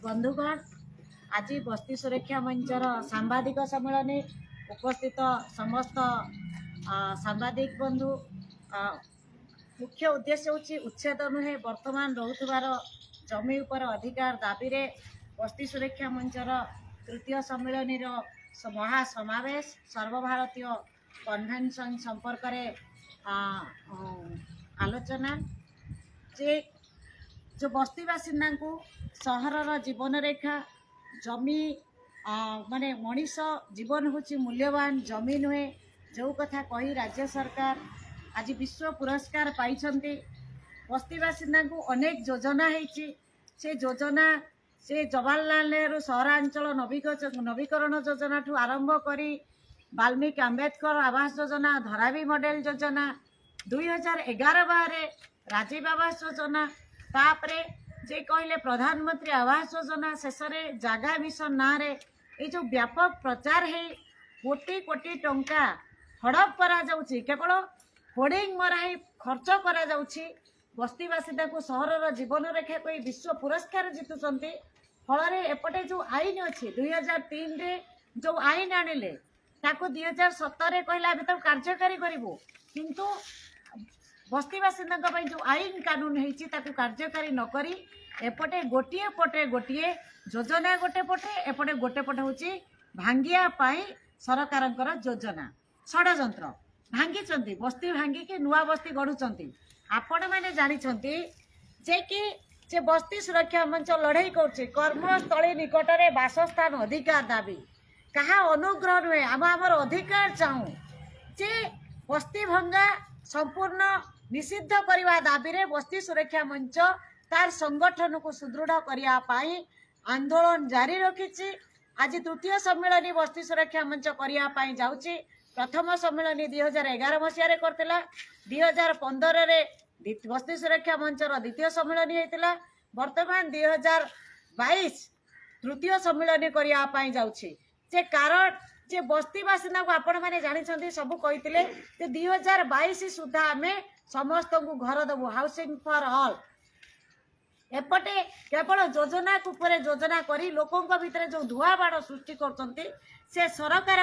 बंधुगण आज बस्ती सुरक्षा मंचर सांबादिक सम्मेलन उपस्थित समस्त सांबादिक बंधु मुख्य उद्देश्य होची उच्छेद नुहे वर्तमान रोथुबार जमी उपर अधिकार दाबी रे बस्ती सुरक्षा मंचर तृतीय सम्मेलन महासमावेश सर्वभारतीय कन्वेंशन संपर्क में आलोचना जे जो बस्ती बासिंदा को सहरर जीवन रेखा जमी माने मनीष जीवन हूँ मूल्यवान जमी नुहे जो कथा कही राज्य सरकार आज विश्व पुरस्कार पाई बस्ती बासिंदा को अनेक योजना होती से योजना से जवाहरलाल नेहरू सहरांचल नवीकरण योजना ठू आरंभ करी वाल्मीकि आंबेडकर आवास योजना धरावी मॉडल योजना 2011 राजीव आवास योजना तापरे जे कहले प्रधानमंत्री आवास योजना शेष में जागा मिशन ना रे ये जो व्यापक प्रचार है कोटी कोटी टंका हड़प करा जाउची केवल होर्डिंग मराई खर्च करा जाउची बस्ती बासिंदा को सहरर जीवन रेखा कोई विश्व पुरस्कार जितुचंती फल एपटे जो आईन अच्छी 2003 रे जो आईन आनिले ताको 2017 कहला अभी तो कार्यकारी करिवो किंतु बस्ती बासिंदा जो आईन कानून होती कार्यकारी नकरी एपटे गोटे योजना गोटे पटे एपटे गोटे पटे हूँ भांगिया सरकार योजना षड्यंत्र भांगी बस्ती भांगिकी नुआ बस्ती गढ़ुंट आपण मैंने जानते जे कि जे बस्ती सुरक्षा मंच लड़े कर कर्मस्थली निकट में बासस्थान अधिकार दाबी कहा अनुग्रह नुहे आम आमर अधिकार चाहूँ जे बस्ती भंगा संपूर्ण निषिद्ध करने दाबी रे बस्ती सुरक्षा मंच तार संगठन को सुदृढ़ करने आंदोलन जारी रखी आज तृतीय सम्मेलन बस्ती सुरक्षा मंच करने जाऊँगी प्रथम सम्मेलन 2011 मसीह करथिला 2015 बस्ती सुरक्षा मंचर द्वितीय सम्मेलन होता वर्तमान 2022 तृतीय सम्मेलन करने जाऊँगी जे कारण जे बस्ती बासिंदा को आपण मैंने जानते सब कही 2022 सुधा आम समस्त को घर देवु हाउसिंग फॉर ऑल एपटे केवल योजना योजना करी लोकों भितर जो धुआ बाड़ सृष्टि कर सरकार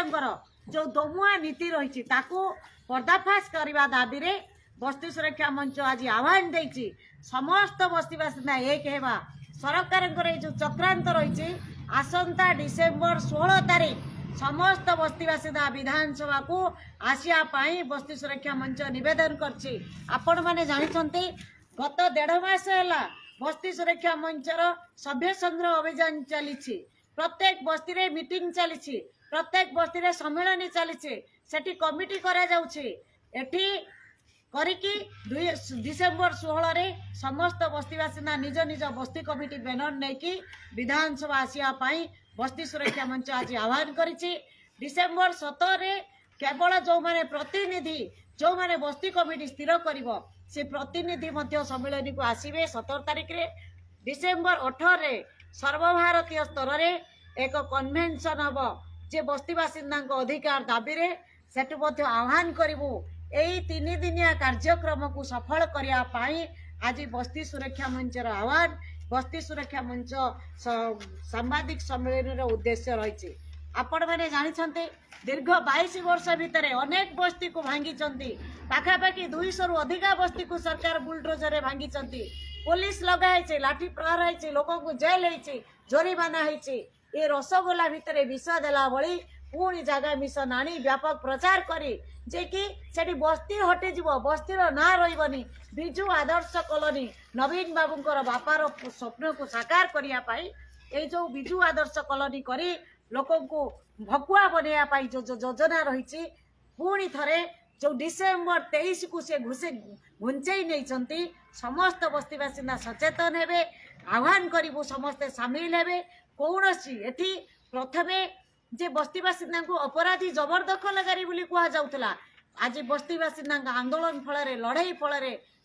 जो दमुआ नीति रही पर्दाफाश करने दाबी रे बस्ती सुरक्षा मंच आज आह्वान देती समस्त बस्ती बासिंदा एक हेबा सरकार जो चक्रांत रही आसंता डिसेम्बर 16 तारीख समस्त बस्ती बासिंदा विधानसभा को आसिया बस्ती सुरक्षा मंच निवेदन करपण मैंने जानते गत 1.5 मास है बस्ती सुरक्षा मंचर सभ्य संग्रह अभियान चली प्रत्येक बस्ती रे मीटिंग चली प्रत्येक बस्ती रे सम्मेलन चली कमिटी करा जाउछि एठी करिकी डिसेम्बर 16 रे समस्त बस्ती बासिंदा निज निज बस्ती कमिटी बैनर नहीं विधानसभा आसिया बस्ती सुरक्षा मंच आज आह्वान करिछि डिसेम्बर 17 रे केवल जो माने प्रतिनिधि जो माने बस्ती कमिटी स्थिर करिवो से प्रतिनिधि मध्य सम्मेलन को आसीबे 17 तारीख रे डिसेम्बर 18 रे सर्वभारतीय स्तर रे एक कन्वेंशन हम जे बस्ती बासिंदा अधिकार दाबी रे सेटु मध्य आह्वान करिवु एई 3 दिनिया कार्यक्रम को सफल करिया पाई आज बस्ती सुरक्षा मंचर आह्वान बस्ती सुरक्षा मंच सांबादिक सम्मेलन उद्देश्य रही आपण मैंने जानते दीर्घ 22 वर्ष भितर अनेक बस्ती को भांगी पाखापाखि 200 रु अधिका बस्ती को सरकार बुलडोजर भांगी पुलिस लगाई लाठी प्रहार है लोक को जेल है जोरीमाना है ये रसगोला भितर विष देला भली पुणी जगह मिशन आनी व्यापक प्रचार करी जे कि सेठी बस्ती हटे जीव बस्तीर ना रही बिजु आदर्श कॉलोनी नवीन बाबूंकर बापार स्वप्न को साकार करने जो बिजु आदर्श कॉलोनी करी लोकों को भकुआ बनैया जो योजना रही पुणी थे जो डिसेम्बर 23 को से घुंचई नहीं समस्त बस्ती बासिंदा सचेतन हेबे आह्वान करिवु समस्ते सामिल हेबे कौन एठी प्रथमे जे बस्ती बासिंदा को अपराधी जबरदखलकारी बोली कहा जाउतला आज बस्ती बासिंदा आंदोलन फल लड़ाई फल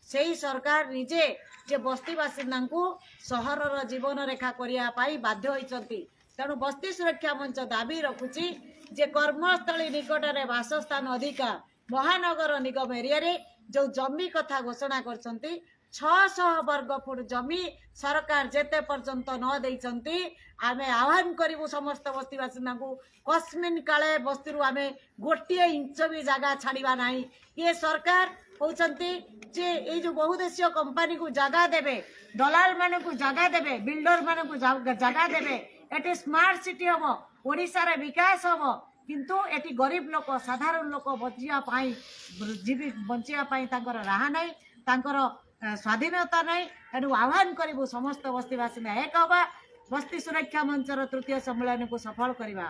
से सरकार निजे जे बस्ती बासिंदा को सहरर जीवन रेखा करने बाध्य होती तेणु बस्ती सुरक्षा मंच दाबी रखुची जे कर्मस्थली निकट में बासस्थान अधिकार महानगर निगम एरिया रे जो जमी कथा घोषणा करछंती 600 वर्ग फुट जमी सरकार जेते पर्यंत न देइचंती आमे आह्वान करिवु समस्त बस्तीवासी को कस्मिन काले बस्ती आम गोटे इंच भी जगह छाड़वा ना ये सरकार कहते जे ये जो बहुदेशीय कंपनी को जगह देवे दलाल मान को जगह देवे बिल्डर मान को जगह देवे एटी स्मार्ट सिटी हम ओडिशार विकास हम किंतु एटी गरीब लोक साधारण लोक बचियापाई बचियापाई राहा ना स्वाधीनता नहीं तेणु आह्वान करूँ समस्त बस्तीवासी एक हवा बस्ती सुरक्षा मंचर तृतीय सम्मेलन को सफल करवा।